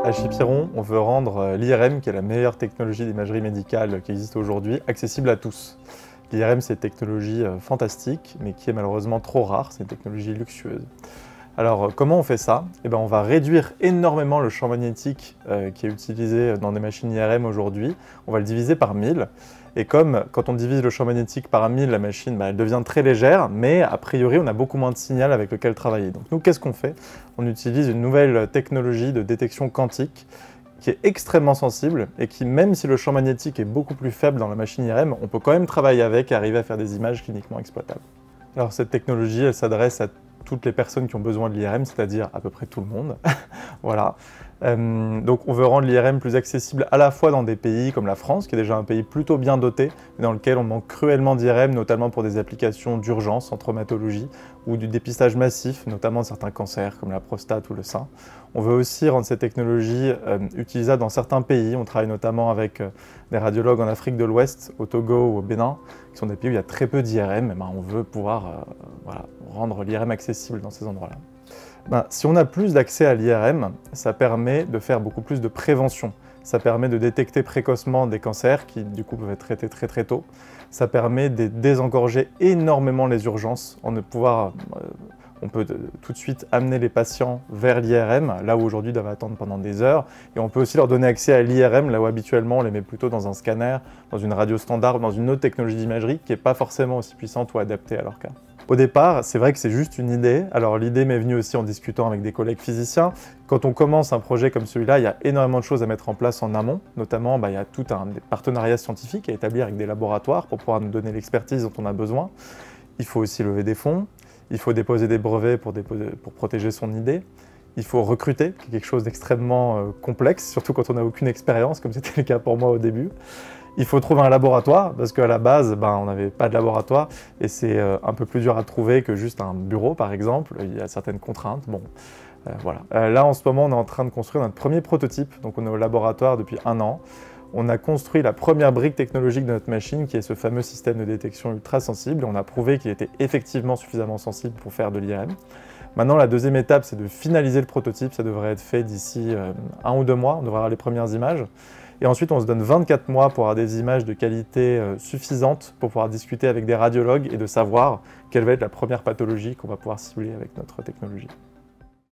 À chez Piron, on veut rendre l'IRM, qui est la meilleure technologie d'imagerie médicale qui existe aujourd'hui, accessible à tous. L'IRM, c'est une technologie fantastique, mais qui est malheureusement trop rare, c'est une technologie luxueuse. Alors, comment on fait ça? On va réduire énormément le champ magnétique qui est utilisé dans des machines IRM aujourd'hui. On va le diviser par 1000. Et comme quand on divise le champ magnétique par 1000, la machine elle devient très légère, mais a priori on a beaucoup moins de signal avec lequel travailler. Donc nous, qu'est-ce qu'on fait? On utilise une nouvelle technologie de détection quantique qui est extrêmement sensible et qui, même si le champ magnétique est beaucoup plus faible dans la machine IRM, on peut quand même travailler avec et arriver à faire des images cliniquement exploitables. Alors cette technologie, elle s'adresse à toutes les personnes qui ont besoin de l'IRM, c'est-à-dire à peu près tout le monde. Voilà. Donc on veut rendre l'IRM plus accessible à la fois dans des pays comme la France, qui est déjà un pays plutôt bien doté, mais dans lequel on manque cruellement d'IRM, notamment pour des applications d'urgence en traumatologie ou du dépistage massif, notamment de certains cancers comme la prostate ou le sein. On veut aussi rendre ces technologies utilisables dans certains pays. On travaille notamment avec des radiologues en Afrique de l'Ouest, au Togo ou au Bénin, qui sont des pays où il y a très peu d'IRM. On veut pouvoir rendre l'IRM accessible dans ces endroits-là. Si on a plus d'accès à l'IRM, ça permet de faire beaucoup plus de prévention. Ça permet de détecter précocement des cancers qui, du coup, peuvent être traités très tôt. Ça permet de désengorger énormément les urgences. On peut tout de suite amener les patients vers l'IRM, là où aujourd'hui ils doivent attendre pendant des heures. Et on peut aussi leur donner accès à l'IRM, là où habituellement on les met plutôt dans un scanner, dans une radio standard, dans une autre technologie d'imagerie qui n'est pas forcément aussi puissante ou adaptée à leur cas. Au départ, c'est vrai que c'est juste une idée. Alors l'idée m'est venue aussi en discutant avec des collègues physiciens. Quand on commence un projet comme celui-là, il y a énormément de choses à mettre en place en amont. Notamment, il y a tout un partenariat scientifique à établir avec des laboratoires pour pouvoir nous donner l'expertise dont on a besoin. Il faut aussi lever des fonds. Il faut déposer des brevets pour protéger son idée. Il faut recruter, qui est quelque chose d'extrêmement complexe, surtout quand on n'a aucune expérience, comme c'était le cas pour moi au début. Il faut trouver un laboratoire, parce qu'à la base, on n'avait pas de laboratoire, et c'est un peu plus dur à trouver que juste un bureau, par exemple. Il y a certaines contraintes. Voilà. Là, en ce moment, on est en train de construire notre premier prototype, donc on est au laboratoire depuis 1 an. On a construit la première brique technologique de notre machine, qui est ce fameux système de détection ultra sensible, et on a prouvé qu'il était effectivement suffisamment sensible pour faire de l'IRM. Maintenant, la deuxième étape, c'est de finaliser le prototype. Ça devrait être fait d'ici 1 ou 2 mois. On devrait avoir les premières images. Et ensuite, on se donne 24 mois pour avoir des images de qualité suffisante pour pouvoir discuter avec des radiologues et de savoir quelle va être la première pathologie qu'on va pouvoir cibler avec notre technologie.